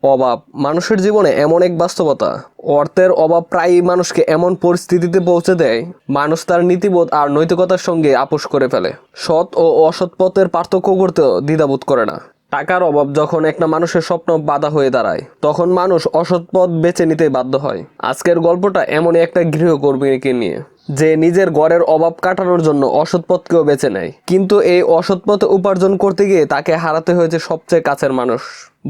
অভাব মানুষের জীবনে এমন এক বাস্তবতা। অর্থের অভাব প্রায়ই মানুষকে এমন পরিস্থিতিতে পৌঁছে দেয়, মানুষ তার নীতিবোধ আর নৈতিকতার সঙ্গে আপোষ করে ফেলে। সৎ ও অসৎ পথের পার্থক্য করতেও দ্বিধাবোধ করে না। টাকার অভাব যখন একটা মানুষের স্বপ্ন বাধা হয়ে দাঁড়ায়, তখন মানুষ অসৎ পথ বেছে নিতে বাধ্য হয়। আজকের গল্পটা এমনই একটা গৃহকর্মীকে নিয়ে, যে নিজের ঘরের অভাব কাটানোর জন্য অসৎ পথকেও বেছে নেয়, কিন্তু এই অসৎ পথে উপার্জন করতে গিয়ে তাকে হারাতে হয়েছে সবচেয়ে কাছের মানুষ।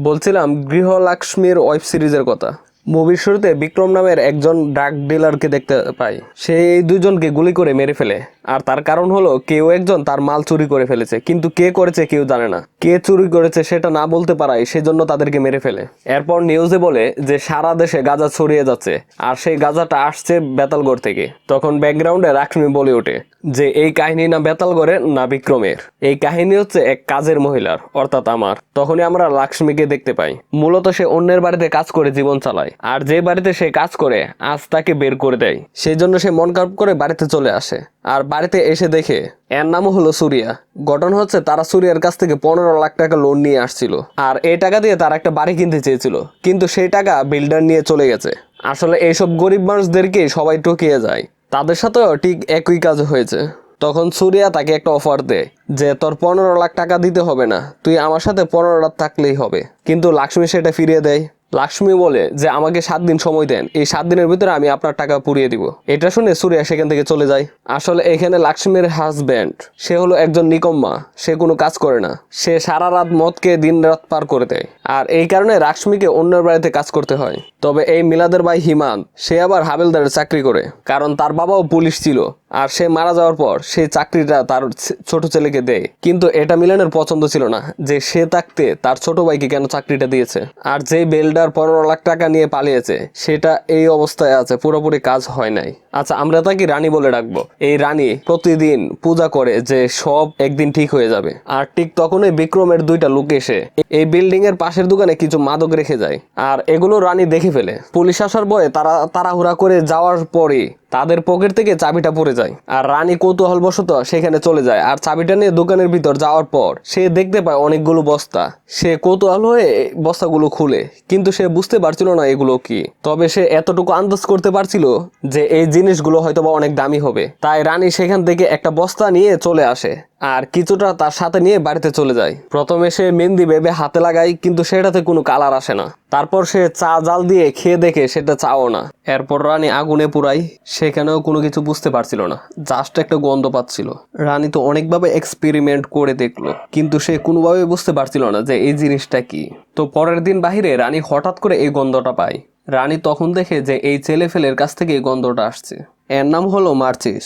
বলছিলাম গৃহলক্ষ্মীর ওয়েব সিরিজের কথা। মুভির শুরুতে বিক্রম নামের একজন ড্রাগ ডিলারকে দেখতে পাই। সে এই দুজনকে গুলি করে মেরে ফেলে, আর তার কারণ হলো কেউ একজন তার মাল চুরি করে ফেলেছে, কিন্তু কে করেছে কেউ জানে না। কে চুরি করেছে সেটা না বলতে পারায় সেজন্য তাদেরকে মেরে ফেলে। এরপর নিউজে বলে যে সারা দেশে গাঁজা ছড়িয়ে যাচ্ছে, আর সেই গাঁজাটা আসছে বেতালগড় থেকে। তখন ব্যাকগ্রাউন্ডে লাক্ষ্মী বলে ওঠে যে এই কাহিনী না বেতালগড়ের না বিক্রমের, এই কাহিনী হচ্ছে এক কাজের মহিলার, অর্থাৎ আমার। তখনই আমরা লাক্ষ্মীকে দেখতে পাই। মূলত সে অন্যের বাড়িতে কাজ করে জীবন চালায়, আর যে বাড়িতে সে কাজ করে আজ তাকে বের করে দেয়। সেই জন্য সে মন খারাপ করে বাড়িতে চলে আসে, আর বাড়িতে এসে দেখে এর নামও হলো সুরিয়া। ঘটনা হচ্ছে তারা সুরিয়ার কাছ থেকে 15 লাখ টাকা লোন নিয়ে আসছিল, আর এই টাকা দিয়ে তারা একটা বাড়ি কিনতে চেয়েছিল, কিন্তু সেই টাকা বিল্ডার নিয়ে চলে গেছে। আসলে এইসব গরিব মানুষদেরকে সবাই ঠকিয়ে যায়, তাদের সাথেও ঠিক একই কাজ হয়েছে। তখন সুরিয়া তাকে একটা অফার দেয় যে তোর 15 লাখ টাকা দিতে হবে না, তুই আমার সাথে 15 রাত থাকলেই হবে। কিন্তু লাক্ষ্মী সেটা ফিরিয়ে দেয়। লাক্ষ্মী বলে যে আমাকে 7 দিন সময় দেন, এই 7 দিনের ভিতরে আমি আপনার টাকা পুড়িয়ে দিব। এটা শুনে সুরিয়া সেখান থেকে চলে যায়। আসলে এখানে লাক্ষ্মীর হাজব্যান্ড সে হলো একজন নিকম্মা, সে কোনো কাজ করে না, সে সারা রাত মদকে দিন রাত পার করে দেয়, আর এই কারণে লাক্ষ্মীকে অন্যের বাড়িতে কাজ করতে হয়। তবে এই মিলাদের ভাই হিমান্ত সে আবার হাবিলদারের চাকরি করে, কারণ তার বাবাও পুলিশ ছিল, আর সে মারা যাওয়ার পর সেই চাকরিটা তার ছোট ছেলেকে দেয়। কিন্তু এটা মিলনের পছন্দ ছিল না যে সে থাকতে তার ছোট ভাইকে কেন চাকরিটা দিয়েছে। আর যে বেলডার 15 লাখ টাকা নিয়ে পালিয়েছে সেটা এই অবস্থায় আছে, পুরোপুরি কাজ হয় নাই। আচ্ছা, আমরা তাকে রানী বলে ডাকবো। এই রানী প্রতিদিন পূজা করে যে সব একদিন ঠিক হয়ে যাবে। আর ঠিক তখনই বিক্রমের 2টা লোক এসে এই বিল্ডিং এর পাশের দোকানে কিছু মাদক রেখে যায়, আর এগুলো রানী দেখে ফেলে। পুলিশ আসার ভয়ে তারা তাড়াহুড়া করে যাওয়ার পরে তাদের পকেট থেকে চাবিটা পড়ে যায়, আর রানী কৌতূহলবশত সেখানে চলে যায়। আর চাবিটা নিয়ে দোকানের ভিতর যাওয়ার পর সে দেখতে পায় অনেকগুলো বস্তা। সে কৌতূহল হয়ে বস্তাগুলো খুলে, কিন্তু সে বুঝতে পারছিল না এগুলো কি। তবে সে এতটুকু আন্দাজ করতে পারছিল যে এই জিনিসগুলো হয়তো বা অনেক দামি হবে। তাই রানী সেখান থেকে একটা বস্তা নিয়ে চলে আসে, আর কিছুটা তার সাথে নিয়ে বাড়িতে চলে যায়। প্রথমে সে মেহেন্দি ভেবে হাতে লাগায়, কিন্তু সেটাতে কোনো কালার আসে না। তারপর সে চা জাল দিয়ে খেয়ে দেখে সেটা চাও না। এরপর রানী আগুনে পুরাই, সেখানেও কোনো কিছু বুঝতে পারছিল না, জাস্ট একটা গন্ধ পাচ্ছিল। রানী তো অনেকভাবে এক্সপেরিমেন্ট করে দেখলো, কিন্তু সে কোনোভাবে বুঝতে পারছিল না যে এই জিনিসটা কি। তো পরের দিন বাহিরে রানী হঠাৎ করে এই গন্ধটা পায়। রানী তখন দেখে যে এই ছেলে ফেলের কাছ থেকে এই গন্ধটা আসছে। এর নাম হলো মার্চিস,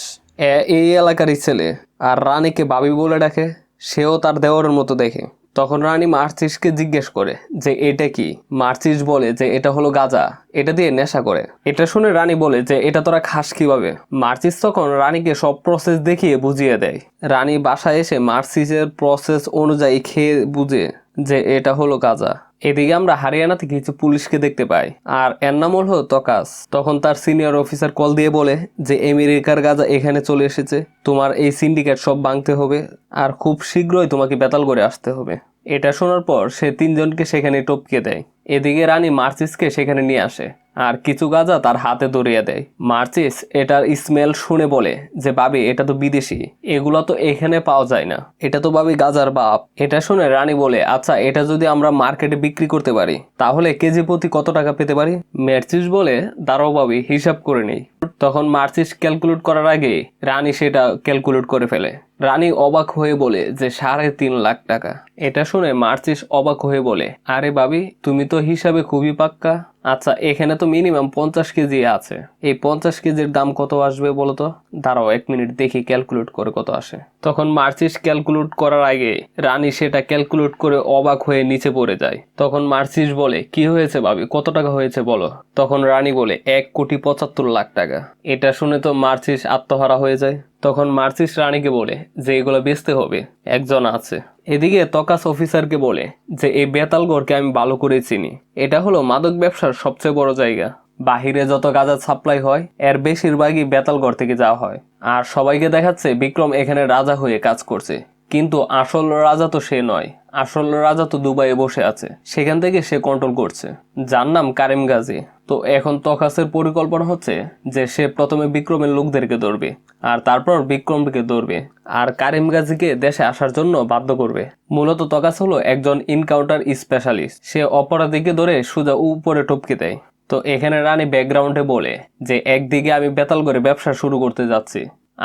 এই এলাকারই ছেলে। আর রানীকে ভাবি বলে ডাকে, সেও তার দেওরের মতো দেখে। তখন রানী মার্চিসকে জিজ্ঞেস করে যে এটা কি। মার্চিস বলে যে এটা হলো গাঁজা, এটা দিয়ে নেশা করে। এটা শুনে রানী বলে যে এটা তোরা খাস কিভাবে। মার্চিস তখন রানীকে সব প্রসেস দেখিয়ে বুঝিয়ে দেয়। রানী বাসায় এসে মার্চিসের প্রসেস অনুযায়ী খেয়ে বুঝে যে এটা হলো গাঁজা। এদিকে আমরা হরিয়ানাতে কিছু পুলিশকে দেখতে পাই, আর এর নাম হলো তকাস। তখন তার সিনিয়র অফিসার কল দিয়ে বলে যে আমেরিকার গাঁজা এখানে চলে এসেছে, তোমার এই সিন্ডিকেট সব ভাঙতে হবে, আর খুব শীঘ্রই তোমাকে বেতালগড়ে আসতে হবে। এটা শোনার পর সে 3 জনকে সেখানে টপকে দেয়। এদিকে রানী মার্চিসকে সেখানে নিয়ে আসে, আর কিছু গাঁজা তার হাতে ধরিয়ে দেয়। মার্চিস এটার স্মেল শুনে বলে যে ভাবি এটা তো বিদেশি, এগুলো তো এখানে পাওয়া যায় না, এটা তো ভাবি গাঁজার বাপ। এটা শুনে রানী বলে আচ্ছা এটা যদি আমরা মার্কেটে বিক্রি করতে পারি তাহলে কেজি প্রতি কত টাকা পেতে পারি। মার্চিস বলে দাঁড়াও ভাবি হিসাব করে নেই। তখন মার্চিস ক্যালকুলেট করার আগে রানী সেটা ক্যালকুলেট করে ফেলে। রানী অবাক হয়ে বলে যে 3.5 লাখ টাকা। এটা শুনে মার্চিস অবাক হয়ে বলে আরে ভাবি তুমি তো হিসাবে খুবই পাক্কা। আচ্ছা এখানে তো মিনিমাম 50 কেজি আছে, এই 50 কেজির দাম কত আসবে বলো তো। দাঁড়াও 1 মিনিট দেখি ক্যালকুলেট করে কত আসে। তখন মার্চিস ক্যালকুলেট করার আগে রানী সেটা ক্যালকুলেট করে অবাক হয়ে নিচে পড়ে যায়। তখন মার্চিস বলে কি হয়েছে ভাবি, কত টাকা হয়েছে বলো। তখন রানী বলে 1,75,00,000 টাকা। এটা শুনে তো মার্চিস আত্মহারা হয়ে যায়। তখন মার্চিস রানীকে বলে যে এগুলো বেচতে হবে, একজন আছে। এদিকে তকাস অফিসারকে বলে যে এই বেতালগড়কে আমি ভালো করে চিনি, এটা হলো মাদক ব্যবসার সবচেয়ে বড় জায়গা। বাহিরে যত গাঁজা সাপ্লাই হয় এর বেশিরভাগই বেতালগড় থেকে যাওয়া হয়, আর সবাইকে দেখাচ্ছে বিক্রম এখানে রাজা হয়ে কাজ করছে, কিন্তু আসল রাজা তো সে নয়, আসল রাজা তো দুবাইয়ে বসে আছে, সেখান থেকে সে কন্ট্রোল করছে, যার নাম কারিম গাজী। তো এখন তকাসের পরিকল্পনা হচ্ছে যে সে প্রথমে বিক্রমের লোকদেরকে ধরবে, আর তারপর বিক্রমকে ধরবে, আর কারিম গাজীকে দেশে আসার জন্য বাধ্য করবে। মূলত তকাস হলো একজন ইনকাউন্টার স্পেশালিস্ট, সে অপরাধীকে ধরে সোজা উপরে টপকে দেয়। তো এখানে রানী ব্যাকগ্রাউন্ডে বলে যে একদিকে আমি বেতাল করে ব্যবসা শুরু করতে যাচ্ছি,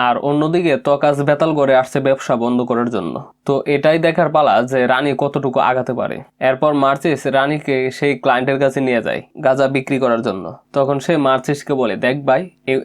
আর অন্যদিকে তকাস বেতাল করে আসছে ব্যবসা বন্ধ করার জন্য। তো এটাই দেখার পালা যে রানী কতটুকু আগাতে পারে। এরপর মার্চিস রানীকে সেই ক্লায়েন্টের কাছে নিয়ে যায় গাঁজা বিক্রি করার জন্য। তখন সে মার্চিসকে বলে, দেখ ভাই,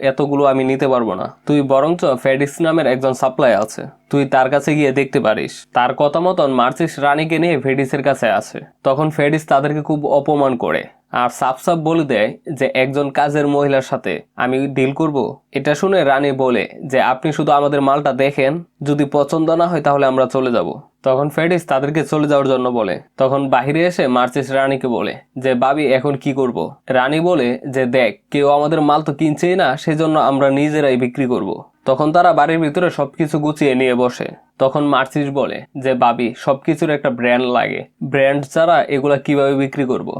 এতগুলো আমি নিতে পারবো না, তুই বরঞ্চ ফেডিস নামের একজন সাপ্লাই আছে, তুই তার কাছে গিয়ে দেখতে পারিস। তার কথা মতন মার্চিস রানীকে নিয়ে ফেডিসের কাছে আসে। তখন ফেডিস তাদেরকে খুব অপমান করে আর সাফ সাফ বলে দেয় যে একজন কাজের মহিলার সাথে আমি ডিল করব। এটা শুনে রানী বলে যে আপনি শুধু আমাদের মালটা দেখেন, যদি পছন্দ না হয় তাহলে আমরা চলে যাব। তখন ফেডিস তাদেরকে চলে যাওয়ার জন্য বলে। তখন বাহিরে এসে মার্চিস রানীকে বলে যে ভাবি এখন কি করব। রানী বলে যে দেখ, কেউ আমাদের মাল তো কিনছেই না, সেজন্য আমরা নিজেরাই বিক্রি করব। তখন তারা বাড়ির ভিতরে সবকিছু গুছিয়ে নিয়ে বসে। তখন মার্চিস বলে যে ভাবি, সবকিছুর একটা ব্র্যান্ড লাগে, ব্র্যান্ড ছাড়া এগুলা কিভাবে বিক্রি করব।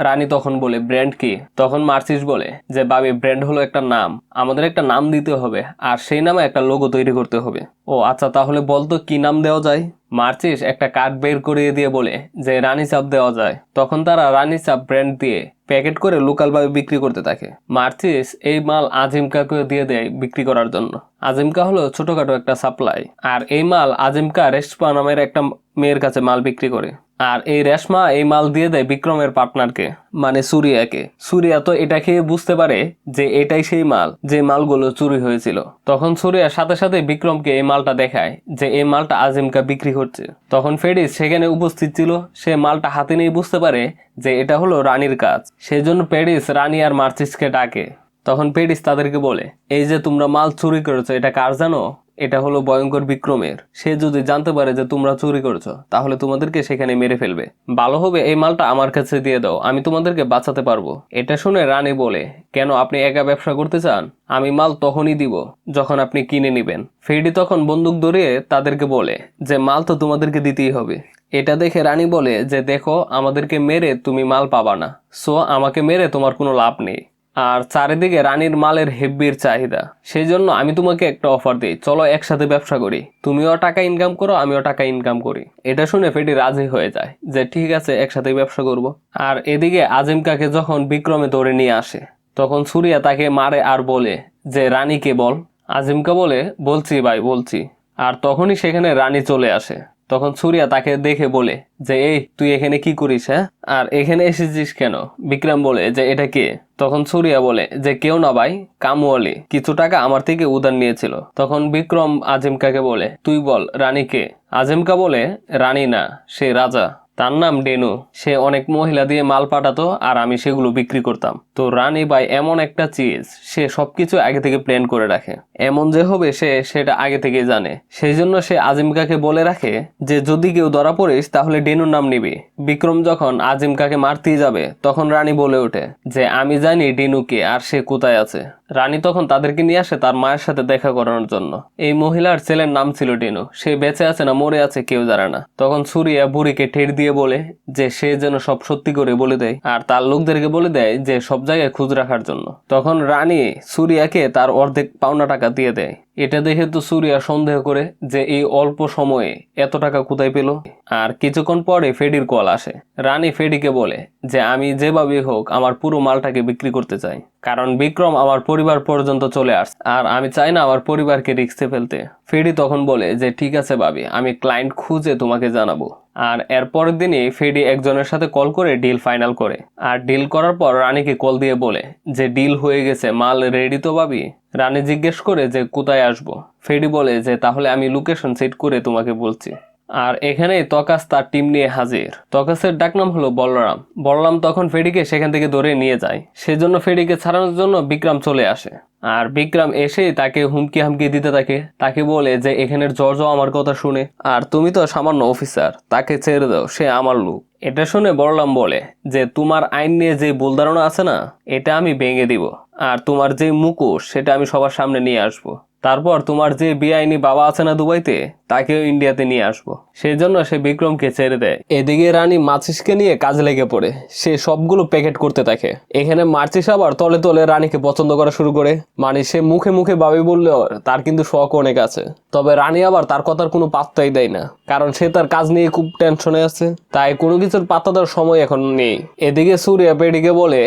রানী তখন বলে ব্র্যান্ড কি? তখন মার্চিস বলে যে ভাবি, ব্র্যান্ড হলো একটা নাম, আমাদের একটা নাম দিতে হবে, আর সেই নামে একটা লোগো তৈরি করতে হবে। ও আচ্ছা, তাহলে বলতো কি নাম দেওয়া যায়? মার্চিস একটা কার্ড বের করিয়ে দিয়ে বলে যে রানী চাপ দেওয়া যায়। তখন তারা রানী চাপ ব্র্যান্ড দিয়ে প্যাকেট করে লোকালভাবে বিক্রি করতে থাকে। মার্চিস এই মাল আজিমকাকে দিয়ে দেয় বিক্রি করার জন্য। আজিমকা হলো ছোটখাটো একটা সাপ্লাই, আর এই মাল আজিমকা রেশমা নামের একটা মেয়ের কাছে মাল বিক্রি করে। আর এই রেশমা এই মাল দিয়ে দেয় বিক্রমের পার্টনারকে, মানে সুরিয়াকে। সুরিয়া তো এটা খেয়ে বুঝতে পারে যে এটাই সেই মাল, যে মালগুলো চুরি হয়েছিল। তখন সুরিয়া সাথে সাথে বিক্রমকে এই মালটা দেখায় যে এই মালটা আজিমকা বিক্রি করছে। তখন ফেডিস সেখানে উপস্থিত ছিল, সে মালটা হাতে নিয়ে বুঝতে পারে যে এটা হলো রানীর কাজ। সেজন্য ফেডিস রানী আর মার্চিসকে ডাকে। তখন ফেডিস তাদেরকে বলে, এই যে তোমরা মাল চুরি করেছো, এটা কার জানো? এটা হলো ভয়ঙ্কর বিক্রমের। সে যদি জানতে পারে যে তোমরা চুরি করেছো, তাহলে তোমাদেরকে সেখানে মেরে ফেলবে। ভালো হবে এই মালটা আমার কাছে দিয়ে দাও, আমি তোমাদেরকে বাঁচাতে পারবো। এটা শুনে রানী বলে, কেন, আপনি একা ব্যবসা করতে চান? আমি মাল তখনই দিব যখন আপনি কিনে নিবেন। ফেডি তখন বন্দুক ধরিয়ে তাদেরকে বলে যে মাল তো তোমাদেরকে দিতেই হবে। এটা দেখে রানী বলে যে দেখো, আমাদেরকে মেরে তুমি মাল পাবা না, সো আমাকে মেরে তোমার কোনো লাভ নেই। আর চারিদিকে রানীর মালের হেব্বির চাহিদা, সেই জন্য আমি তোমাকে একটা অফার দিই, চলো একসাথে ব্যবসা করি, তুমিও টাকা ইনকাম করো, আমিও টাকা ইনকাম করি। এটা শুনে ফেডি রাজি হয়ে যায় যে ঠিক আছে, একসাথে ব্যবসা করব। আর এদিকে আজিমকাকে যখন বিক্রমে ধরে নিয়ে আসে, তখন সুরিয়া তাকে মারে আর বলে যে রানীকে বল। আজিমকা বলে বলছি ভাই, বলছি। আর তখনই সেখানে রানী চলে আসে। তখন সুরিয়া তাকে দেখে বলে যে এই তুই এখানে কি করিস? হ্যাঁ, আর এখানে এসেছিস কেন? বিক্রম বলে যে এটা কে? তখন সুরিয়া বলে যে কেউ না ভাই, কামওয়ালি কিছু টাকা আমার থেকে উধার নিয়েছিল। তখন বিক্রম আজিমকাকে বলে তুই বল রানী কে? আজিমকা বলে রানী না, সে রাজা, তার নাম ডেনু। সে অনেক মহিলা দিয়ে মাল পাঠাতো আর আমি সেগুলো বিক্রি করতাম। তো রানী ভাই এমন একটা চিজ, সে সবকিছু আগে থেকে প্ল্যান করে রাখে, এমন যে হবে সে সেটা আগে থেকে জানে। সেই জন্য সে আজিমকাকে বলে রাখে যে যদি কেউ ধরা পড়িস তাহলে ডেনুর নাম নিবি। বিক্রম যখন আজিমকাকে মারতেই যাবে, তখন রানী বলে ওঠে যে আমি জানি ডেনু কে আর সে কোথায় আছে। রানী তখন তাদেরকে নিয়ে আসে তার মায়ের সাথে দেখা করানোর জন্য। এই মহিলার ছেলের নাম ছিল ডেনু, সে বেঁচে আছে না মরে আছে কেউ জানে না। তখন সুরিয়া বুড়িকে ঠের দিয়ে বলে যে সে যেন সব সত্যি করে বলে দেয়, আর তার লোকদেরকে বলে দেয় যে সব জায়গায় খোঁজ রাখার জন্য। তখন রানী সুরিয়াকে তার অর্ধেক পাওনা টাকা দিয়ে দেয়। এটা দেখে তো সুরিয়া সন্দেহ করে যে এই অল্প সময়ে এত টাকা কোথায় পেল। আর কিছুক্ষণ পরে ফেডির কল আসে। রানী ফেডিকে বলে যে আমি যেভাবে হোক আমার পুরো মালটাকে বিক্রি করতে চাই, কারণ বিক্রম আমার পরিবার পর্যন্ত চলে আসছে আর আমি চাই না আমার পরিবারকে রিস্কে ফেলতে। ফেডি তখন বলে যে ঠিক আছে ভাবি, আমি ক্লায়েন্ট খুঁজে তোমাকে জানাবো। আর এরপরের দিনই ফেডি একজনের সাথে কল করে ডিল ফাইনাল করে। আর ডিল করার পর রানীকে কল দিয়ে বলে যে ডিল হয়ে গেছে, মাল রেডি তো ভাবি? রানী জিজ্ঞেস করে যে কোথায় আসবো। ফেডি বলে যে তাহলে আমি লোকেশন সেট করে তোমাকে বলছি। আর এখানেই তকাস তার টিম নিয়ে হাজির। তকাসের ডাকনাম হলো বলরাম। বলরাম তখন ফেডিকে সেখান থেকে ধরে নিয়ে যায়। সেজন্য ফেডিকে ছাড়ানোর জন্য বিক্রম চলে আসে। আর বিক্রম এসেই তাকে হুমকি হামকি দিতে থাকে। তাকে বলে যে এখানের জর্জ আমার কথা শুনে, আর তুমি তো সামান্য অফিসার, তাকে ছেড়ে দাও, সে আমার লোক। এটা শুনে বলরাম বলে যে তোমার আইন নিয়ে যে ভুল ধারণা আছে না, এটা আমি ভেঙে দিব, আর তোমার যে মুখোশ সেটা আমি সবার সামনে নিয়ে আসবো। তারপর তোমার যে বেআইনি বাবা আছে না দুবাইতে, তাকেও ইন্ডিয়াতে নিয়ে আসবো। সেই জন্য সে বিক্রমকে ছেড়ে দেয়। এদিকে রানী মার্চিসকে নিয়ে কাজে লেগে পড়ে। সে সবগুলো প্যাকেট করতে থাকে। এখানে মার্চিস আবার তলে তলে রানীকে পছন্দ করা শুরু করে। মানে সে মুখে মুখে ভাবি বললেও তার কিন্তু শখ অনেক আছে। তবে রানী আবার তার কথার কোনো পাত্তাই দেয় না, কারণ সে তার কাজ নিয়ে খুব টেনশনে আছে। তাই কোনো কিছুর পাত্তা দেওয়ার সময় এখন নেই। এদিকে সুরিয়া পেডিকে বলে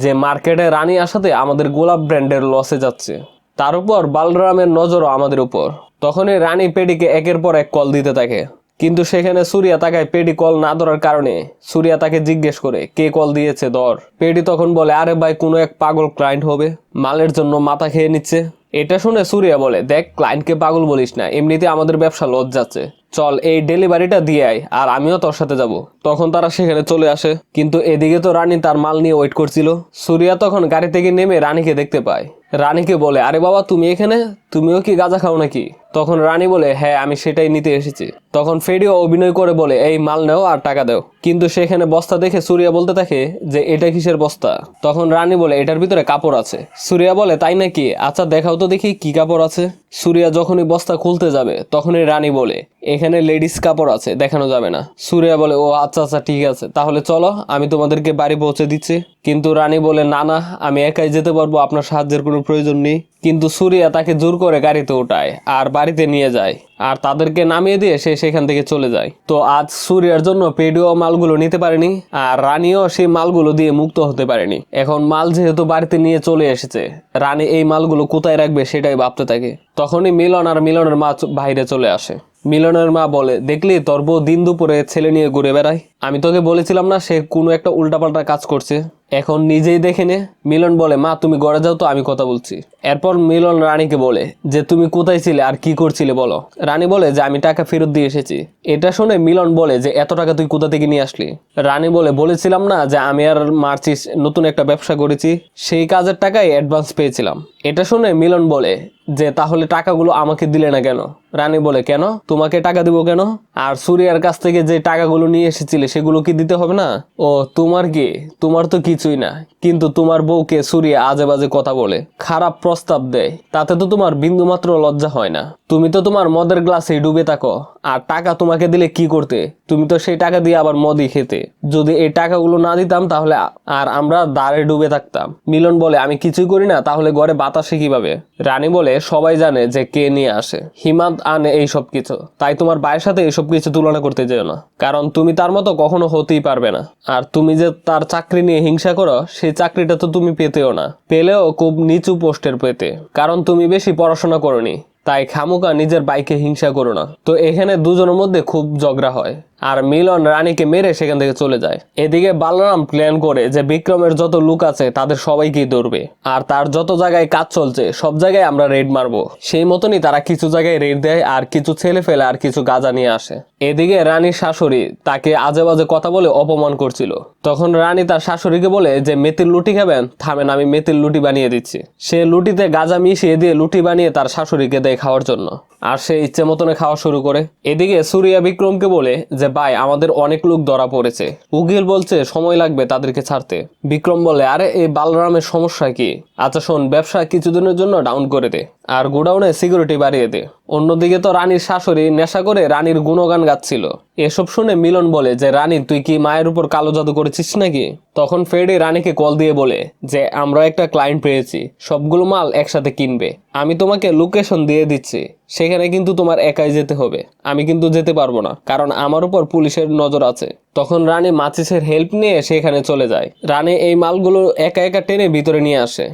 যে মার্কেটে রানী আসাতে আমাদের গোলাপ ব্র্যান্ডের লসে যাচ্ছে। তার উপর বালরামের নজরও আমাদের উপর। তখনই রানী পেডিকে একের পর এক কল দিতে থাকে, কিন্তু সেখানে সুরিয়া তাকায় পেডি কল না ধরার কারণে। সুরিয়া তাকে জিজ্ঞেস করে কে কল দিয়েছে ধর। পেডি তখন বলে আরে ভাই কোনো এক পাগল ক্লায়েন্ট হবে, মালের জন্য মাথা খেয়ে নিচ্ছে। এটা শুনে সুরিয়া বলে দেখ ক্লায়েন্টকে পাগল বলিস না, এমনিতে আমাদের ব্যবসা লস যাচ্ছে, চল এই ডেলিভারিটা দিয়ে আয় আর আমিও তোর সাথে যাব। তখন তারা সেখানে চলে আসে, কিন্তু এদিকে তো রানী তার মাল নিয়ে ওয়েট করছিল। সুরিয়া তখন গাড়ি থেকে নেমে রানীকে দেখতে পায়। রানীকে বলে আরে বাবা তুমি এখানে, তুমিও কি গাঁজা খাও নাকি? তখন রানী বলে হ্যাঁ আমি সেটাই নিতে এসেছি। তখন ফেডিও অভিনয় করে বলে এই মাল নাও আর টাকা দাও। কিন্তু সেখানে বস্তা দেখে সুরিয়া বলতে থাকে যে এটা কিসের বস্তা? তখন রানী বলে এটার ভিতরে কাপড় আছে। সুরিয়া বলে তাই নাকি, আচ্ছা দেখাও তো দেখি কি কাপড় আছে। সুরিয়া যখনই বস্তা খুলতে যাবে তখনই রানী বলে এখানে লেডিস কাপড় আছে, দেখানো যাবে না। সুরিয়া বলে ও আচ্ছা আচ্ছা ঠিক আছে, তাহলে চলো আমি তোমাদেরকে বাড়ি পৌঁছে দিচ্ছি। কিন্তু রানী বলে না না আমি একাই যেতে পারবো, আপনার সাহায্যের কোনো প্রয়োজন নেই। কিন্তু সুরিয়া তাকে জোর করে গাড়িতে ওঠায় আর বাড়িতে নিয়ে যায়, আর তাদেরকে নামিয়ে দিয়ে সে সেখান থেকে চলে যায়। তো আজ সুরিয়ার জন্য পেডিও মালগুলো নিতে পারেনি, আর রানীও সেই মালগুলো দিয়ে মুক্ত হতে পারেনি। এখন মাল যেহেতু বাড়িতে নিয়ে চলে এসেছে, রানী এই মালগুলো কোথায় রাখবে সেটাই ভাবতে থাকে। তখনই মিলন আর মিলনের মা বাইরে চলে আসে। মিলনের মা বলে দেখলি তোর বউ দিন দুপুরে ছেলে নিয়ে ঘুরে বেড়ায়, আমি তোকে বলেছিলাম না সে কোনো একটা উল্টাপাল্টা কাজ করছে, এখন নিজেই দেখে নে। মিলন বলে মা তুমি ঘরে যাও তো, আমি কথা বলছি। এরপর মিলন রানীকে বলে যে তুমি কোথায় ছিলে আর কি করছিলে বলো। রানী বলে যে আমি টাকা ফেরত দিয়ে এসেছি। এটা শুনে মিলন বলে যে এত টাকা তুই কোথা থেকে নিয়ে আসলি? রানী বলে বলেছিলাম না যে আমি আর মার্চিস নতুন একটা ব্যবসা করেছি, সেই কাজের টাকায় অ্যাডভান্স পেয়েছিলাম। এটা শুনে মিলন বলে যে তাহলে টাকাগুলো আমাকে দিলে না কেন? রানী বলে কেন, তোমাকে টাকা দিব কেন? আর সুরিয়ার কাছ থেকে যে টাকাগুলো নিয়ে এসেছিলে সেগুলো কি দিতে হবে না? ও তোমার কি, তোমার তো কিছুই না, কিন্তু তোমার বউকে সুরিয়া আজে বাজে কথা বলে, খারাপ প্রস্তাব দেয়, তাতে তো তোমার বিন্দুমাত্র লজ্জা হয় না? তুমি তো তোমার মদের গ্লাসে ডুবে থাকো, আর টাকা তোমাকে দিলে কি করতে? তুমি তো সেই টাকা দিয়ে আবার মদই খেতে। যদি এই টাকাগুলো না দিতাম তাহলে আর আমরা দাঁড়ে ডুবে থাকতাম। মিলন বলে আমি কিছুই করি না, তাহলে ঘরে বাতাসে কিভাবে? রানী বলে সবাই জানে যে কে নিয়ে আসে, হিমাদ আনে এই সব কিছু, তাই তোমার ভাইয়ের সাথে এইসব কিছু তুলনা করতে যেও না, কারণ তুমি তার মতো কখনো হতেই পারবে না। আর তুমি যে তার চাকরি নিয়ে হিংসা করো, সেই চাকরিটা তো তুমি পেতেও না, পেলেও খুব নিচু পোস্টের পেতে, কারণ তুমি বেশি পড়াশোনা করোনি, তাই খামোকা নিজের বাইকে হিংসা করো না। তো এখানে দুজনের মধ্যে খুব ঝগড়া হয়, আর মিলন রানীকে মেরে সেখান থেকে চলে যায়। এদিকে বালরাম প্ল্যান করে যে বিক্রমের যত লোক আছে তাদের সবাইকেই ধরবে, আর তার যত জায়গায় কাজ চলছে সব জায়গায় আমরা রেড মারবো। সেই মতনই তারা কিছু জায়গায় রেড দেয়, আর কিছু ছেলে ফেলে আর কিছু গাঁজা নিয়ে আসে। এদিকে রানীর শাশুড়ি তাকে আজে বাজে কথা বলে অপমান করছিল। তখন রানী তার শাশুড়িকে বলে যে মেথির লুটি খাবেন, থামেন আমি মেথির লুটি বানিয়ে দিচ্ছি। সে লুটিতে গাঁজা মিশিয়ে দিয়ে লুটি বানিয়ে তার শাশুড়িকে দেয় খাওয়ার জন্য, আর সে ইচ্ছে মতনে খাওয়া শুরু করে। এদিকে সুরিয়া বিক্রমকে বলে যে ভাই আমাদের অনেক লোক ধরা পড়েছে, উকিল বলছে সময় লাগবে তাদেরকে ছাড়তে। বিক্রম বলে আরে এই বালরামের সমস্যা কি? আচ্ছা শোন, ব্যবসা কিছুদিনের জন্য ডাউন করে দে, আর গোডাউনে সিকিউরিটি বাড়িয়ে দে। অন্যদিকে তো রানীর শাশুড়ি নেশা করে রানীর গুণগান গাচ্ছিল। এসব শুনে মিলন বলে যে রানী তুই কি মায়ের উপর কালো জাদু করেছিস নাকি? তখন ফেডি রানীকে কল দিয়ে বলে যে আমরা একটা ক্লায়েন্ট পেয়েছি, সবগুলো মাল একসাথে কিনবে, আমি তোমাকে লোকেশন দিয়ে দিচ্ছি, সেখানে কিন্তু তোমার একাই যেতে হবে, আমি কিন্তু যেতে পারবো না, কারণ আমার উপর পুলিশের নজর আছে। তখন রানী মাচিসের হেল্প নিয়ে সেখানে চলে যায়। রানী এই মালগুলো একা একা টেনে ভিতরে নিয়ে আসে।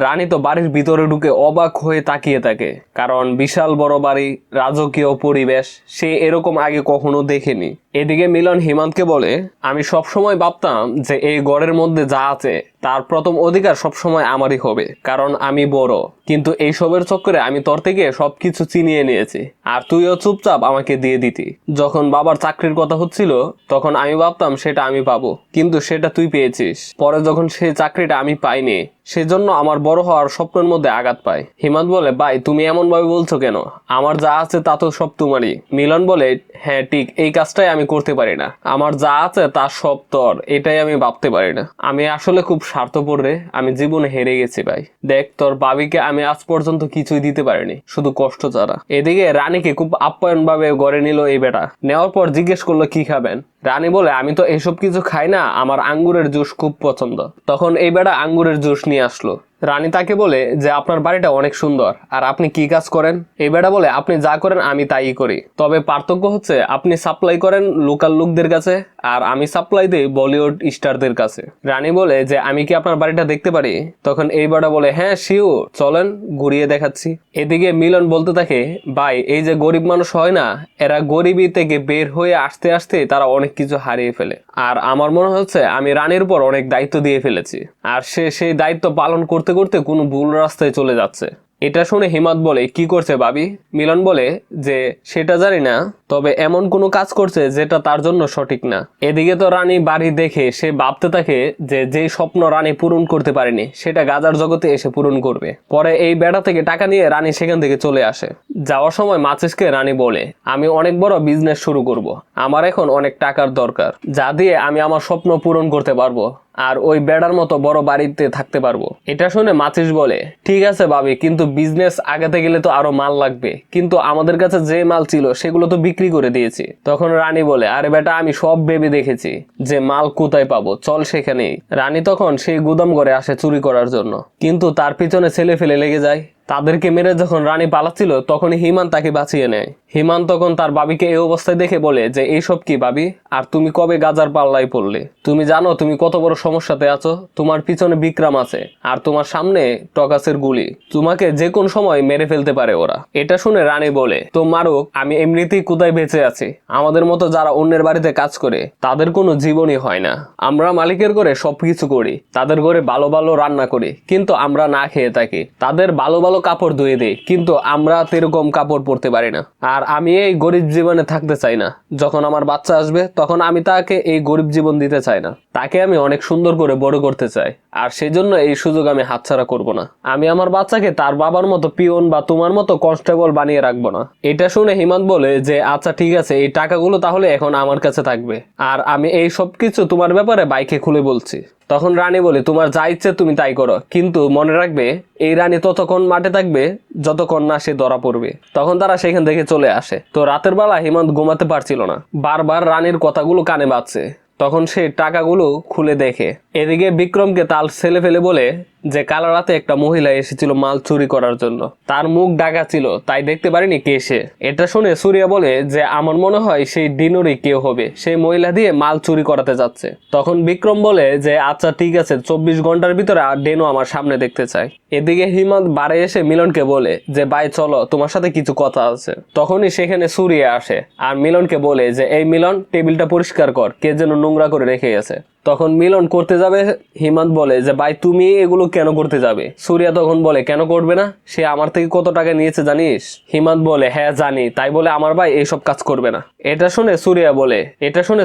রানী তো বাড়ির ভিতরে ঢুকে অবাক হয়ে তাকিয়ে থাকে, কারণ বিশাল বড় বাড়ি, রাজকীয় পরিবেশ, সে এরকম আগে কখনো দেখেনি। এদিকে মিলন হিমান্তকে বলে আমি সবসময় ভাবতাম যে এই ঘরের মধ্যে যা আছে তার প্রথম অধিকার সবসময় আমারই হবে, কারণ আমি বড়, কিন্তু এইসবের চক্করে আমি তোর থেকে সবকিছু চিনিয়ে নিয়েছি, আর তুইও চুপচাপ আমাকে দিয়ে দিতি। যখন বাবার চাকরির কথা হচ্ছিল তখন আমি ভাবতাম সেটা আমি পাবো, কিন্তু সেটা তুই পেয়েছিস। পরে যখন সেই চাকরিটা আমি পাইনি, সেজন্য আমার বড় হওয়ার স্বপ্নের মধ্যে আঘাত পায়। হিমান্ত বলে ভাই তুমি এমন ভাবে বলছো কেন, আমার যা আছে তা তো সব তোমারই। মিলন বলে হ্যাঁ ঠিক, এই কাজটাই আমি করতে পারি না, আমার যা আছে তা সব তোর, এটাই আমি ভাবতে পারি না, আমি আসলে খুব স্বার্থপর রে, আমি জীবনে হেরে গেছি ভাই। দেখ তোর ভাবিকে আমি আজ পর্যন্ত কিছুই দিতে পারিনি, শুধু কষ্ট ছাড়া। এদিকে রানীকে খুব আপ্যায়ন ভাবে গড়ে নিল এই বেটা। নেওয়ার পর জিজ্ঞেস করলো কি খাবেন। রানী বলে আমি তো এসব কিছু খাই না, আমার আঙ্গুরের জুস খুব পছন্দ। তখন এই বেটা আঙ্গুরের জুস নিয়ে আসলো। রানী তাকে বলে যে আপনার বাড়িটা অনেক সুন্দর, আর আপনি কি কাজ করেন। এই বেটা বলে আপনি যা করেন আমি তাই করি, তবে পার্থক্য হচ্ছে আপনি সাপ্লাই করেন লোকাল লোকদের কাছে আর আমি সাপ্লাই দিই বলিউড স্টারদের কাছে। রানী বলে যে আমি কি আপনার বাড়িটা দেখতে পারি। তখন এই বেটা বলে হ্যাঁ শিওর, চলেন ঘুরিয়ে দেখাচ্ছি। এদিকে মিলন বলতে থাকে ভাই এই যে গরিব মানুষ হয় না, এরা গরিবি থেকে বের হয়ে আসতে আসতে তারা অনেক কিছু হারিয়ে ফেলে, আর আমার মনে হচ্ছে আমি রানীর উপর অনেক দায়িত্ব দিয়ে ফেলেছি, আর সে সেই দায়িত্ব পালন করতে করতে কোনো ভুল রাস্তায় চলে যাচ্ছে। এটা শুনে হিমাদ বলে কি করছে ভাবি। মিলন বলে যে সেটা জানি না, তবে এমন কোনো কাজ করছে যেটা তার জন্য সঠিক না। এদিকে তো রানী বাড়ি দেখে সে ভাবতে থাকে যে যেই স্বপ্ন রানী পূরণ করতে পারেনি সেটা গাজার জগতে এসে পূরণ করবে। পরে এই বেড়া থেকে টাকা নিয়ে রানী সেখান থেকে চলে আসে। যাওয়ার সময় মাচিসকে রানী বলে আমি অনেক বড় বিজনেস শুরু করব, আমার এখন অনেক টাকার দরকার, যা দিয়ে আমি আমার স্বপ্ন পূরণ করতে পারবো আর ওই বেড়ার মতো বড় বাড়িতে থাকতে পারবো। এটা শুনে মাচিস বলে ঠিক আছে ভাবি, কিন্তু বিজনেস আগাতে গেলে তো আরো মাল লাগবে, কিন্তু আমাদের কাছে যে মাল ছিল সেগুলো তো বিক্রি করে দিয়েছি। তখন রানী বলে আরে বেটা আমি সব ভেবে দেখেছি যে মাল কোথায় পাবো, চল সেখানেই। রানী তখন সেই গুদাম ঘরে আসে চুরি করার জন্য, কিন্তু তার পিছনে ছেলে ফেলে লেগে যায়। তাদেরকে মেরে যখন রানী পালাচ্ছিল তখনই হিমান তাকে বাঁচিয়ে নেয়। হিমান তখন তার বাবিকে এই অবস্থায় দেখে বলে যে এইসব কি ভাবি, আর তুমি কবে গাজার পাল্লায় পড়লে? তুমি জানো তুমি কত বড় সমস্যাতে আছো? তোমার পিছনে বিক্রম আছে আর তোমার সামনে টকাসের গুলি, তোমাকে যে কোন সময় মেরে ফেলতে পারে ওরা। এটা শুনে রানী বলে তো মারুক, আমি এমনিতেই কোথায় বেঁচে আছি, আমাদের মতো যারা অন্যের বাড়িতে কাজ করে তাদের কোনো জীবনই হয় না। আমরা মালিকের ঘরে সবকিছু করি, তাদের ঘরে ভালো ভালো রান্না করি, কিন্তু আমরা না খেয়ে থাকি। তাদের ভালো ভালো কাপড় ধুয়ে দেই, কিন্তু আমরা সেরকম কাপড় পরতে পারি না। আর আমি এই গরিব জীবনে থাকতে চাই না। যখন আমার বাচ্চা আসবে তখন আমি তাকে এই গরিব জীবন দিতে চাই না, তাকে আমি অনেক সুন্দর করে বড় করতে চাই, আর সেই জন্য এই সুযোগ আমি হাতছাড়া করব না। আমি আমার বাচ্চাকে তার বাবার মতো পিয়ন বা তোমার মতো কনস্টেবল বানিয়ে রাখবো না। এটা শুনে হিমান্ত বলে যে আচ্ছা ঠিক আছে, এই টাকাগুলো তাহলে এখন আমার কাছে থাকবে, আর আমি এই সব কিছু তোমার ব্যাপারে বাইকে খুলে বলছি। তখন রানী বলে তোমার যা ইচ্ছে তুমি তাই করো, কিন্তু মনে রাখবে এই রানী ততক্ষণ মাঠে থাকবে যতক্ষণ না সে ধরা পড়বে। তখন তারা সেখান থেকে চলে আসে। তো রাতের বেলা হিমন্ত ঘুমাতে পারছিল না, বারবার রানীর কথাগুলো কানে বাজছে। তখন সে টাকাগুলো খুলে দেখে। এদিকে বিক্রমকে তার ছেলে ফেলে বলে যে কাল রাতে একটা মহিলা এসেছিল মাল চুরি করার জন্য, তার মুখ ঢাকা ছিল তাই দেখতে পারিনি কে সে। এটা শুনে সূর্যা বলে যে আমার মনে হয় সেই ডিনোরই কেউ হবে, সেই মহিলা দিয়ে মাল চুরি করাতে যাচ্ছে। তখন বিক্রম বলে যে আচ্ছা ঠিক আছে, 24 ঘন্টার ভিতরে ডেনো আমার সামনে দেখতে চাই। এদিকে হিমন্ত বাড়ি এসে মিলনকে বলে যে ভাই চলো তোমার সাথে কিছু কথা আছে। তখনই সেখানে সূর্যা আসে আর মিলনকে বলে যে এই মিলন টেবিলটা পরিষ্কার কর, কে যেন নোংরা করে রেখে গেছে। তখন মিলন করতে যাবে, হিমন্ত বলে যে ভাই তুমি এগুলো কেন করতে যাবে। সূর্যা তখন বলে কেন করবে না, সে আমার থেকে কত টাকা নিয়েছে জানিস। হিমন্ত বলে হ্যাঁ জানি, তাই বলে আমার ভাই এইসব কাজ করবে না। এটা শুনে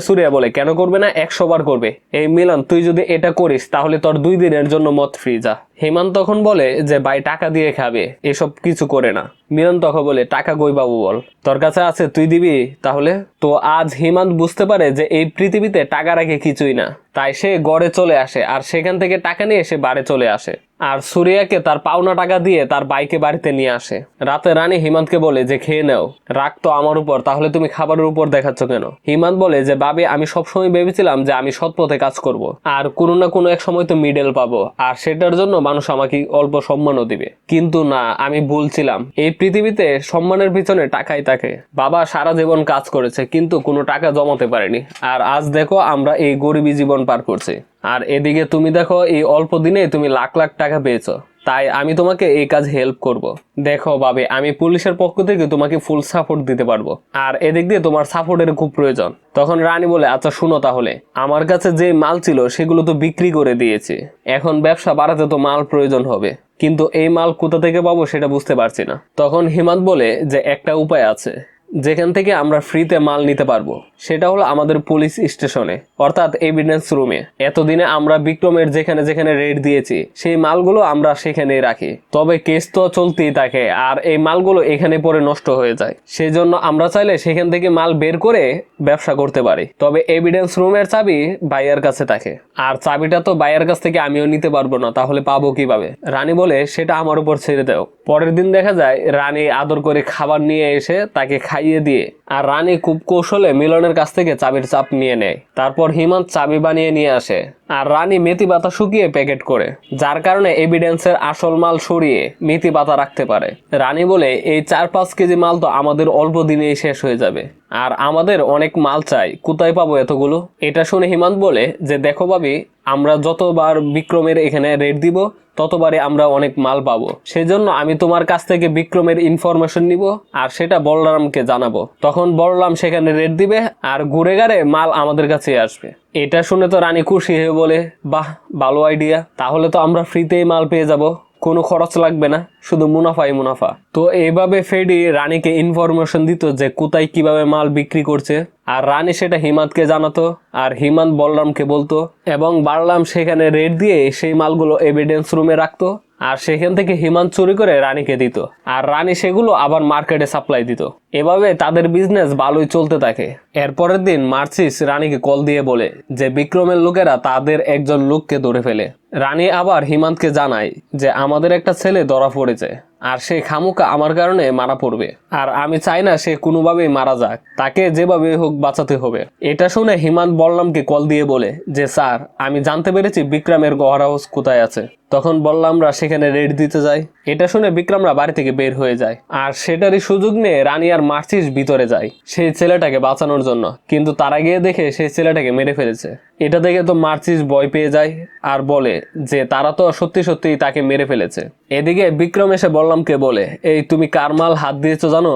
সূর্যা বলে কেন করবে না, 100 বার করবে। এই মিলন তুই যদি এটা করিস তাহলে তোর 2 দিনের জন্য মদ ফ্রি যা। হিমন্ত তখন বলে যে ভাই টাকা দিয়ে খাবে, এসব কিছু করে না। মিলন তখন বলে টাকা কই বাবু বল, তোর কাছে আছে তুই দিবি তাহলে। তো আজ হিমন্ত বুঝতে পারে যে এই পৃথিবীতে টাকা রাখে কিছুই না, তাই সে গড়ে চলে আসে আর সেখান থেকে টাকা নিয়ে সে বাড়ি চলে আসে। আর সূর্যাকে তার পাওনা টাকা দিয়ে তার বাইকে বাড়িতে নিয়ে আসে। রাতে রানী হিমন্তকে বলে যে খেয়ে নাও, রাগ তো আমার উপর, তাহলে তুমি খাবারের উপর দেখাচ্ছ কেন। হিমন্ত বলে যে ভাবি আমি সবসময় ভেবেছিলাম যে আমি সৎ পথে কাজ করব, আর কোনো না কোনো এক সময় তো মিডল পাবো, আর সেটার জন্য মানুষ আমাকে অল্প সম্মানও দিবে, কিন্তু না আমি ভুলছিলাম। এই পৃথিবীতে সম্মানের পিছনে টাকাই থাকে। বাবা সারা জীবন কাজ করেছে কিন্তু কোনো টাকা জমাতে পারেনি, আর আজ দেখো আমরা এই গরিবী জীবন পার করছি। আর এদিকে তুমি দেখো এই অল্প দিনে তুমি লাখ লাখ টাকা পেয়েছো, তাই আমি তোমাকে এই কাজ হেল্প করব। দেখো ভাবি আমি পুলিশের পক্ষ থেকে তোমাকে ফুল সাপোর্ট দিতে পারবো, আর এদিক দিয়ে তোমার সাপোর্টের খুব প্রয়োজন। তখন রানী বলে আচ্ছা শুনো তাহলে, আমার কাছে যে মাল ছিল সেগুলো তো বিক্রি করে দিয়েছি, এখন ব্যবসা বাড়াতে তো মাল প্রয়োজন হবে, কিন্তু এই মাল কোথা থেকে পাবো সেটা বুঝতে পারছি না। তখন হিমন্ত বলে যে একটা উপায় আছে, যেখান থেকে আমরা ফ্রিতে মাল নিতে পারবো, সেটা হলো আমাদের পুলিশ স্টেশনে, অর্থাৎ এভিডেন্স রুমে। এতদিনে আমরা বিক্রমের যেখানে যেখানে রেড দিয়েছি সেই মালগুলো আমরা সেখানেই রাখি, তবে কেস তো চলতেই থাকে আর এই মালগুলো এখানে পরে নষ্ট হয়ে যায়। সেজন্য আমরা চাইলে সেখান থেকে মাল বের করে ব্যবসা করতে পারি, তবে এভিডেন্স রুমের চাবি ভাইয়ার কাছে থাকে, আর চাবিটা তো ভাইয়ার কাছ থেকে আমিও নিতে পারবো না, তাহলে পাবো কিভাবে? রানী বলে সেটা আমার উপর ছেড়ে দাও। পরের দিন দেখা যায় রানী আদর করে খাবার নিয়ে এসে তাকে খাইয়ে দিয়ে, আর রানী খুব কৌশলে মিলনের কাছ থেকে চাবির চাপ নিয়ে নেয়। তারপর হিমান্ত চাবি বানিয়ে নিয়ে আসে আর রানী মেথি পাতা শুকিয়ে প্যাকেট করে, যার কারণে এভিডেন্সের আসল মাল সরিয়ে মেথি পাতা রাখতে পারে। রানী বলে এই 4-5 কেজি মাল তো আমাদের অল্প দিনেই শেষ হয়ে যাবে, আর আমাদের অনেক মাল চাই, কোথায় পাবো এতগুলো? এটা শুনে হিমান্ত বলে যে দেখো ভাবি, আমরা যতবার বিক্রমের এখানে রেড দিব ততবারে আমরা অনেক মাল পাবো, সেজন্য আমি তোমার কাছ থেকে বিক্রমের ইনফরমেশন নিব আর সেটা বলরামকে জানাবো। তখন বলরাম সেখানে রেড দিবে আর ঘুরে গাড়ে মাল আমাদের কাছে আসবে। এটা শুনে তো রানী খুশি হয়ে বলে, বাহ ভালো আইডিয়া, তাহলে তো আমরা ফ্রিতেই মাল পেয়ে যাব, কোনো খরচ লাগবে না, শুধু মুনাফাই মুনাফা। তো এইভাবে ফেডি রানীকে ইনফরমেশন দিত যে কোথায় কিভাবে মাল বিক্রি করছে, আর রানী সেটা হিমান্তকে জানাতো আর হিমান্ত বলরামকে বলতো, এবং বলরাম সেখানে রেড দিয়ে সেই মালগুলো এভিডেন্স রুমে রাখতো, আর সেখান থেকে হিমান্ত চুরি করে রানীকে দিত, আর রানী সেগুলো আবার মার্কেটে সাপ্লাই দিত। এভাবে তাদের বিজনেস ভালোই চলতে থাকে। এরপরের দিন মার্সিস রানীকে কল দিয়ে বলে যে বিক্রমের লোকেরা তাদের একজন লোককে ধরে ফেলে। রানী আবার হিমান্তকে জানায় যে আমাদের একটা ছেলে ধরা পড়েছে আর সে খামুকা আমার কারণে মারা পড়বে, আর আমি চাই না সে কোনোভাবেই মারা যাক, তাকে যেভাবে হোক বাঁচাতে হবে। এটা শুনে হিমান্ত বলরামকে কল দিয়ে বলে যে স্যার, আমি জানতে পেরেছি বিক্রমের গহর হাউস কোথায় আছে। তখন বলরামরা সেখানে রেড দিতে যায়। এটা শুনে বিক্রমরা বাড়ি থেকে বের হয়ে যায়, আর সেটারই সুযোগ নিয়ে রানী আর মার্সিস ভিতরে যায় সেই ছেলেটাকে বাঁচানোর জন্য, কিন্তু তারা গিয়ে দেখে সেই ছেলেটাকে মেরে ফেলেছে। এটা দেখে তো মার্সিস ভয় পেয়ে যায় আর বলে যে তারা তো সত্যি সত্যি তাকে মেরে ফেলেছে। এদিকে বিক্রম এসে বলরামকে বলে, এই তুমি কার মাল হাত দিয়েছো জানো?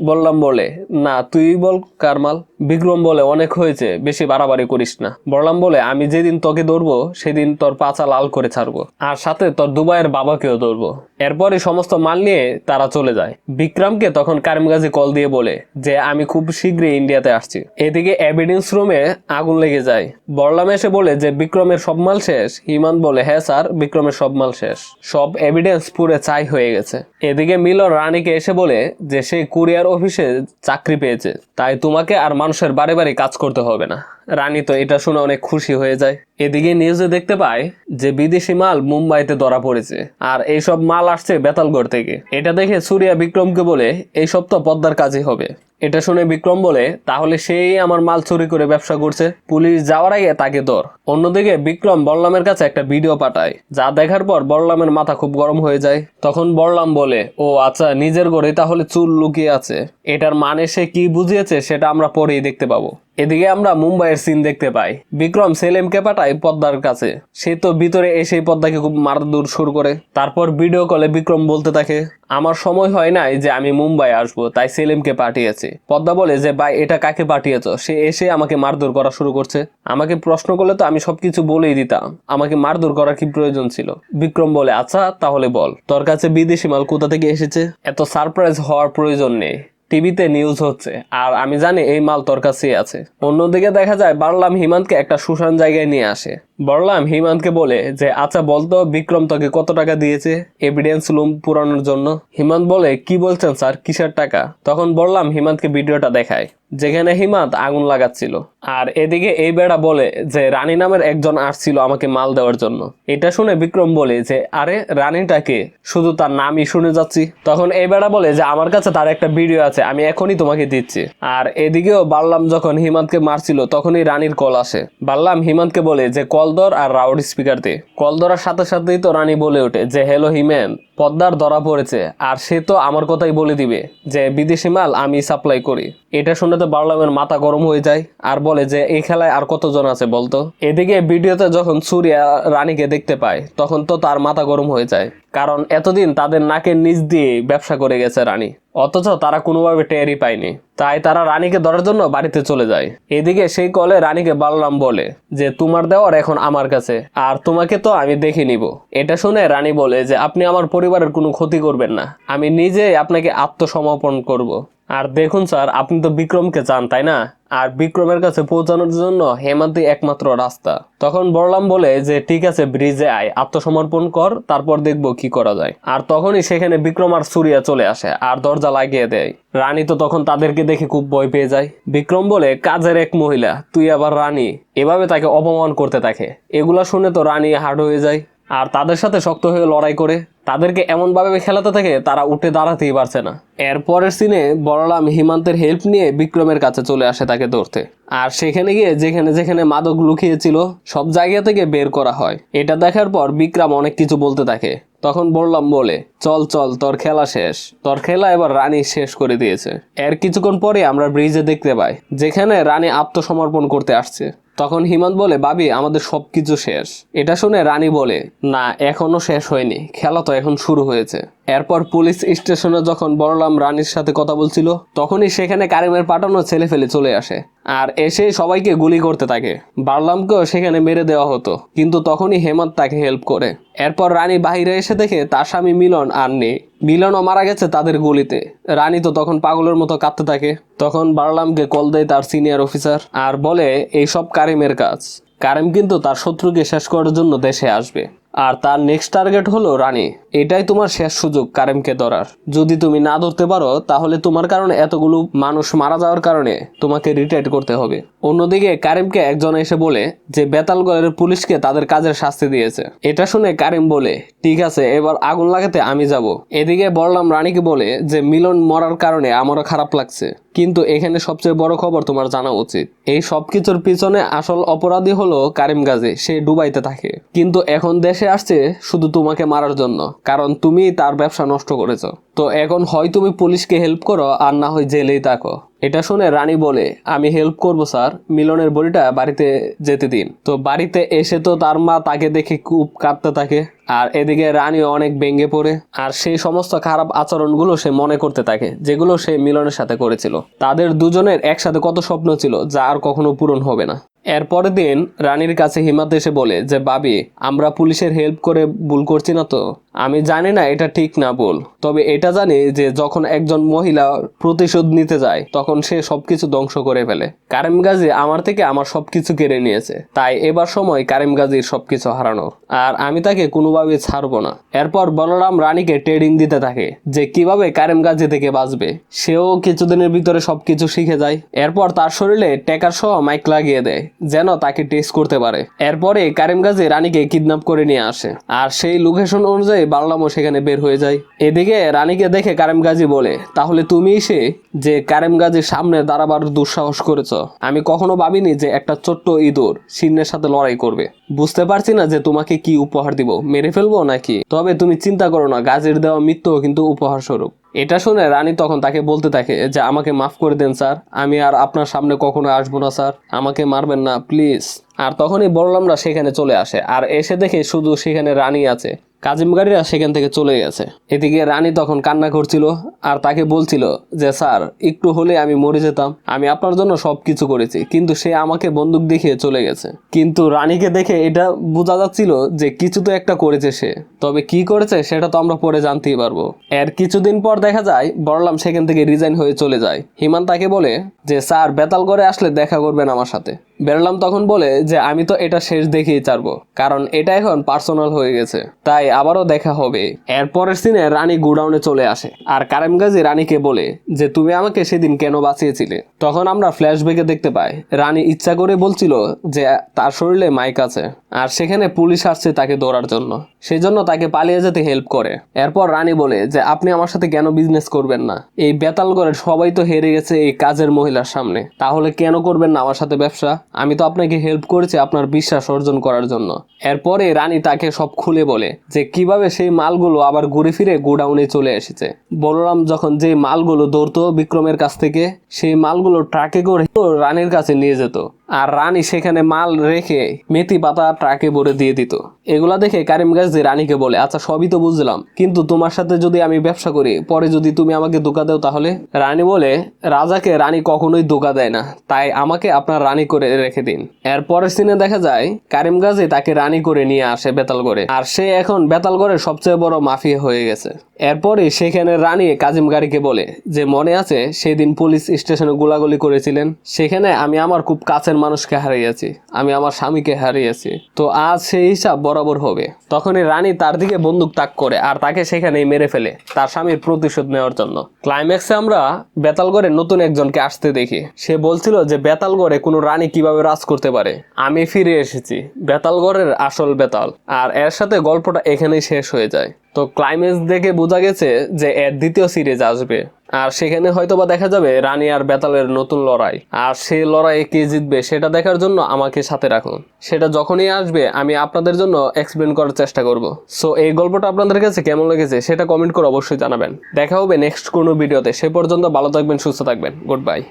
বলরাম বলে, না তুই বল কার মাল। বিক্রম বলে, অনেক হয়েছে, বেশি বাড়াবাড়ি করিস না। বলরাম বলে, আমি যেদিন তোকে ধরবো সেদিন তোর পাছা লাল করে ছাড়বো, আর সাথে তোর দুবাইয়ের বাবাকেও ধরবো। এরপরই সমস্ত মাল নিয়ে তারা চলে যায়। বিক্রমকে তখন কারিমগাজি কল দিয়ে বলে যে আমি খুব শীঘ্রই ইন্ডিয়াতে আসছি। এদিকে এভিডেন্স রুমে আগুন লেগে যায়। বলরাম এসে বলে যে বিক্রমের সব মাল শেষ। হিমান্ত বলে, হ্যাঁ স্যার, বিক্রমের সব মাল শেষ, সব এভিডেন্স পুরো ছাই হয়ে গেছে। এদিকে মিলন রানীকে এসে বলে যে সে কুরিয়ার অফিসে চাকরি পেয়েছে, তাই তোমাকে আর মানুষের বাড়ি বাড়ি কাজ করতে হবে না। রানী তো এটা শুনে অনেক খুশি হয়ে যায়। এদিকে নিউজে দেখতে পায় যে বিদেশি মাল মুম্বাইতে ধরা পড়েছে, আর এইসব মাল আসছে বেতালগড় থেকে। এটা দেখে সূর্যা বিক্রমকে বলে, এইসব তো পদ্মার কাজই হবে। এটা শুনে বিক্রম বলে, তাহলে সেই আমার মাল চুরি করে ব্যবসা করছে, পুলিশ যাওয়ার আগে তাকে ধর। অন্যদিকে বিক্রম বলরামের কাছে একটা ভিডিও পাঠায়, যা দেখার পর বলরামের মাথা খুব গরম হয়ে যায়। তখন বলরাম বলে, ও আচ্ছা, নিজের ঘরে তাহলে চুল লুকিয়ে আছে, এটার মানে সে কি বুঝিয়েছে সেটা আমরা পরেই দেখতে পাবো। এদিকে আমরা মুম্বাইয়ের সিন দেখতে পাই। বিক্রম সেলেমকে পাঠায় পদ্মার কাছে, সে তো ভিতরে এসে পদ্মাকে খুব মারধর শুরু করে। তারপর ভিডিও কলে বিক্রম বলতে থাকে, আমার সময় হয় নাই যে আমি মুম্বাই আসবো, তাই সেলেমকে পাঠিয়েছি। পদ্মা বলে যে ভাই, এটা কাকে পাঠিয়েছ? সে এসে আমাকে মারধর করা শুরু করছে, আমাকে প্রশ্ন করলে তো আমি সবকিছু বলেই দিতাম, আমাকে মারধর করার কি প্রয়োজন ছিল? বিক্রম বলে, আচ্ছা তাহলে বল, তোর কাছে বিদেশি মাল কোথা থেকে এসেছে? এত সারপ্রাইজ হওয়ার প্রয়োজন নেই, টিভিতে নিউজ হচ্ছে আর আমি জানি এই মাল তোর কাছেই আছে। অন্যদিকে দেখা যায় বলরাম হিমান্তকে একটা শুনশান জায়গায় নিয়ে আসে। বলরাম হিমান্তকে বলে যে আচ্ছা বলতো, বিক্রম তোকে কত টাকা দিয়েছে এভিডেন্স রুম পুরানোর জন্য? হিমান্ত বলে, কি বলছেন স্যার, কিসের টাকা? তখন বললাম হিমান্তকে ভিডিওটা দেখায় যেখানে হিমান্ত আগুন লাগাচ্ছিল। আর এদিকে এই বেড়া বলে যে রানী নামের একজন আসছিল আমাকে মাল দেওয়ার জন্য। এটা শুনে বিক্রম বলে যে আরে রানীটাকে, শুধু তার নামই শুনে যাচ্ছি। তখন এই বেড়া বলে যে আমার কাছে তার একটা ভিডিও আছে, আমি এখনই তোমাকে দিচ্ছি। আর এদিকেও বললাম যখন হিমান্তকে মারছিল তখনই রানীর কল আসে। বললাম হিমান্তকে বলে যে কল ধর আর লাউড স্পিকার দে। কল ধরার সাথে সাথেই তো রানী বলে ওঠে যে হ্যালো হিমেন, পদ্মার ধরা পড়েছে আর সে তো আমার কথাই বলে দিবে যে বিদেশি মাল আমি সাপ্লাই করি। এটা শুনে তো বলরামের মাথা গরম হয়ে যায় আর বলে যে এই খেলায় আর কতজন আছে বলতো। এদিকে ভিডিওতে যখন সূর্যা রানীকে দেখতে পায় তখন তো তার মাথা গরম হয়ে যায়, কারণ এতদিন তাদের নাকের নিচ দিয়ে ব্যবসা করে গেছে রানী, অথচ তারা কোনোভাবে টেরই পায়নি। তাই তারা রানীকে ধরার জন্য বাড়িতে চলে যায়। এদিকে সেই কলে রানীকে বলরাম বলে যে তোমার দেওয়ার এখন আমার কাছে, আর তোমাকে তো আমি দেখে নিব। এটা শুনে রানী বলে যে আপনি আমার পরিবারের কোনো ক্ষতি করবেন না, আমি নিজে আপনাকে আত্মসমর্পণ করব। আর দেখুন স্যার, আপনি তো বিক্রমকে চান তাই না? আর বিক্রমের কাছে পৌঁছানোর জন্য হেমান্তই একমাত্র রাস্তা। তখন বলরাম বলে যে ঠিক আছে, ব্রিজে আয়, আত্মসমর্পণ কর, তারপর দেখবো কি করা যায়। আর তখনই সেখানে বিক্রম আর সুরিয়া চলে আসে আর দরজা লাগিয়ে দেয়। রানী তো তখন তাদেরকে দেখে খুব ভয় পেয়ে যায়। বিক্রম বলে, কাজের এক মহিলা, তুই আবার রানী? এভাবে তাকে অপমান করতে থাকে। এগুলা শুনে তো রানী হার্ড হয়ে যায় আর তাদের সাথে শক্ত হয়ে লড়াই করে। তাদেরকে এমন ভাবে খেলাতে থাকে তারা উঠে দাঁড়াতেই পারছে না। এরপরের সিনে বলরাম হিমান্তের হেল্প নিয়ে বিক্রমের কাছে চলে আসে তাকে ধরতে। আর সেখানে গিয়ে যেখানে যেখানে মাদক লুকিয়েছিল সব জায়গা থেকে বের করা হয়। এটা দেখার পর বিক্রম অনেক কিছু বলতে থাকে। তখন বললাম বলে, চল চল, তোর খেলা শেষ, তোর খেলা এবার রানী শেষ করে দিয়েছে। এর কিছুক্ষণ পরে আমরা ব্রিজে দেখতে পাই যেখানে রানী আত্মসমর্পণ করতে আসছে। তখন হিমান্ত বলে, ভাবি আমাদের সবকিছু শেষ। এটা শুনে রানী বলে, না এখনো শেষ হয়নি, খেলা তো এখন শুরু হয়েছে। এরপর পুলিশ স্টেশনে যখন বলরাম রানীর সাথে কথা বলছিল তখনই সেখানে কারিমের পাঠানো ছেলে ফেলে চলে আসে আর এসে সবাইকে গুলি করতে থাকে। বলরামকেও সেখানে মেরে দেওয়া হতো, কিন্তু তখনই হেমন্ত তাকে হেল্প করে। এরপর রানী বাহিরে এসে দেখে তার স্বামী মিলন আর নেই, মিলনও মারা গেছে তাদের গুলিতে। রানী তো তখন পাগলের মতো কাঁদতে থাকে। তখন বলরামকে কল দেয় তার সিনিয়র অফিসার আর বলে, এইসব কারিমের কাজ। কারিম কিন্তু তার শত্রুকে শেষ করার জন্য দেশে আসবে আর তার নেক্সট টার্গেট হলো রানী। এটাই তোমার শেষ সুযোগ কারিমকে ধরার। যদি তুমি না ধরতে পারো তাহলে তোমার কারণে এতগুলো মানুষ মারা যাওয়ার কারণে তোমাকে রিটায়ার করতে হবে। অন্যদিকে কারিমকে একজন এসে বলে যে বেতালগড়ের পুলিশকে তাদের কাজের শাস্তি দিয়েছে। এটা শুনে কারিম বলে, ঠিক আছে, এবার আগুন লাগাতে আমি যাব। এদিকে বলরাম রানীকে বলে যে মিলন মরার কারণে আমারও খারাপ লাগছে, কিন্তু এখানে সবচেয়ে বড় খবর তোমার জানা উচিত। এই সবকিছুর পিছনে আসল অপরাধী হলো কারিম গাজী। সে দুবাইতে থাকে, কিন্তু এখন দেশে আসছে শুধু তোমাকে মারার জন্য, কারণ তুমি তার ব্যবসা নষ্ট করেছো। তো এখন হয় তুমি পুলিশকে হেল্প করো আর না হয় জেলেই থাকো। এটা শুনে রানী বলে, আমি হেল্প করব স্যার, মিলনের বডিটা বাড়িতে যেতে দিন। তো বাড়িতে এসে তো তার মা তাকে দেখে খুব কাঁদতে থাকে আর এদিকে রানীও অনেক ভেঙে পড়ে আর সেই সমস্ত খারাপ আচরণগুলো সে মনে করতে থাকে যেগুলো সে মিলনের সাথে করেছিল। তাদের দুজনের একসাথে কত স্বপ্ন ছিল যা আর কখনো পূরণ হবে না। এরপরের দিন রানীর কাছে হিমাত এসে বলে যে, ভাবি আমরা পুলিশের হেল্প করে ভুল করছি না তো? আমি জানি না এটা ঠিক না ভুল, তবে এটা জানি যে যখন একজন মহিলা প্রতিশোধ নিতে যায় তখন সে সবকিছু ধ্বংস করে ফেলে। কারিম গাজী আমার থেকে আমার সবকিছু কেড়ে নিয়েছে, তাই এবার সময় কারিম গাজীর সবকিছু হারানোর, আর আমি তাকে কোনোভাবে ছাড়বো না। এরপর বলরাম রানীকে ট্রেনিং দিতে থাকে যে কিভাবে কারিম গাজী থেকে বাঁচবে। সেও কিছুদিনের ভিতরে সবকিছু শিখে যায়। এরপর তার শরীরে টেকার সহ মাইক লাগিয়ে দেয় যেন তাকে টেস্ট করতে পারে। এরপরে কারিম গাজী রানীকে কিডন্যাপ করে নিয়ে আসে আর সেই লোকেশন অনুযায়ী বলরামও সেখানে বের হয়ে যায়। এদিকে রানীকে দেখে কারিম গাজী বলে, তাহলে তুমিই সে যে কারিম গাজীর সামনে দাঁড়াবার দুঃসাহস করেছ? আমি কখনো ভাবিনি যে একটা ছোট্ট ইঁদুর সিংহের সাথে লড়াই করবে। বুঝতে পারছি না যে তোমাকে কি উপহার দিব, মেরে ফেলবো নাকি? তবে তুমি চিন্তা করো না, গাজীর দেওয়া মৃত্যু কিন্তু উপহার স্বরূপ। এটা শুনে রানী তখন তাকে বলতে থাকে যে, আমাকে মাফ করে দেন স্যার, আমি আর আপনার সামনে কখনো আসবো না স্যার, আমাকে মারবেন না প্লিজ। আর তখনই বলরামরা সেখানে চলে আসে আর এসে দেখে শুধু সেখানে রানী আছে, কাজিম গাড়িরা সেখান থেকে চলে গেছে। এদিকে রানী তখন কান্না করছিল আর তাকে বলছিল যে, স্যার একটু হলে আমি মরে যেতাম, আমি আপনার জন্য সবকিছু করেছি, কিন্তু সে আমাকে বন্দুক দেখিয়ে চলে গেছে। কিন্তু রানীকে দেখে এটা বোঝা যাচ্ছিল যে কিছু তো একটা করেছে সে, তবে কি করেছে সেটা তো আমরা পরে জানতেই পারবো। এর কিছুদিন পর দেখা যায় বলরাম সেখান থেকে রিজাইন হয়ে চলে যায়। হিমান তাকে বলে যে, স্যার বেতালগড়ে আসলে দেখা করবেন আমার সাথে। বেরলাম তখন বলে যে, আমি তো এটা শেষ দেখেই ছাড়বো, কারণ এটা এখন পার্সোনাল হয়ে গেছে, তাই আবারও দেখা হবে। এরপরের সিনে রানী গোডাউনে চলে আসে আর কারিম গাজী রানীকে বলে যে, তুমি আমাকে সেদিন কেন বাঁচিয়েছিলে? তখন আমরা ফ্ল্যাশব্যাকে দেখতে পাই রানী ইচ্ছা করে বলছিল যে তার শরীরে মাইক আছে আর সেখানে পুলিশ আসছে তাকে ধরার জন্য, সেই জন্য তাকে পালিয়ে যেতে হেল্প করে। এরপর রানী বলে যে, আপনি আমার সাথে কেন বিজনেস করবেন না? এই বেতালগড়ের সবাই তো হেরে গেছে এই কাজের মহিলার সামনে, তাহলে কেন করবেন না আমার সাথে ব্যবসা? আমি তো আপনাকে হেল্প করেছি আপনার বিশ্বাস অর্জন করার জন্য। এরপরে রানী তাকে সব খুলে বলে যে কিভাবে সেই মালগুলো আবার ঘুরে ফিরে গোডাউনে চলে এসেছে। বলরাম যখন যে মালগুলো ধরতো বিক্রমের কাছ থেকে, সেই মালগুলো ট্রাকে করে রানীর কাছে নিয়ে যেত আর রানী সেখানে মাল রেখে মেথি পাতা ট্রাকে ভরে দিয়ে দিত। এগুলা দেখে কারিম গাজী রানীকে বলে, আচ্ছা সবই তো বুঝলাম, কিন্তু তোমার সাথে যদি আমি ব্যবসা করি, পরে যদি তুমি আমাকে ধোকা দাও তাহলে? রানী বলে, রাজাকে রানী কখনোই ধোকা দেয় না, তাই আমাকে আপনার রানী করে রেখে দিন। এর পরের সিনে দেখা যায় কারিম গাজী তাকে রানী করে নিয়ে আসে বেতালগড়ে, আর সে এখন বেতালগড়ের সবচেয়ে বড় মাফিয়া হয়ে গেছে। এরপরে সেখানে রানী কাজিম গাড়িকে বলে যে, মনে আছে সেদিন পুলিশ স্টেশনে গোলাগুলি করেছিলেন, সেখানে আমি আমার খুব কাছের মানুষকে হারিয়েছি, আমি আমার স্বামীকে হারিয়েছি, তো আজ সেই হিসাব বরাবর হবে। তখনই রানী তার দিকে বন্দুক তাক করে আর তাকে সেখানেই মেরে ফেলে তার স্বামীর প্রতিশোধ নেওয়ার জন্য। ক্লাইম্যাক্সে আমরা বেতালগড়ে নতুন একজনকে আসতে দেখি। সে বলছিল যে বেতালগড়ে কোনো রানী কিভাবে রাজ করতে পারে। আমি ফিরে এসেছি, বেতালগড়ের আসল বেতাল। আর এর সাথে গল্পটা এখানেই শেষ হয়ে যায়। তো ক্লাইম্যাক্স দেখে বোঝা গেছে যে এর দ্বিতীয় সিরিজ আসবে, আর সেখানে হয়তোবা দেখা যাবে রানী আর বেতালের নতুন লড়াই। আর সেই লড়াইয়ে কে জিতবে সেটা দেখার জন্য আমাকে সাথে রাখুন। সেটা যখনই আসবে আমি আপনাদের জন্য এক্সপ্লেন করার চেষ্টা করব। সো এই গল্পটা আপনাদের কাছে কেমন লেগেছে সেটা কমেন্ট করে অবশ্যই জানাবেন। দেখা হবে নেক্সট কোনো ভিডিওতে। সে পর্যন্ত ভালো থাকবেন, সুস্থ থাকবেন। Good bye.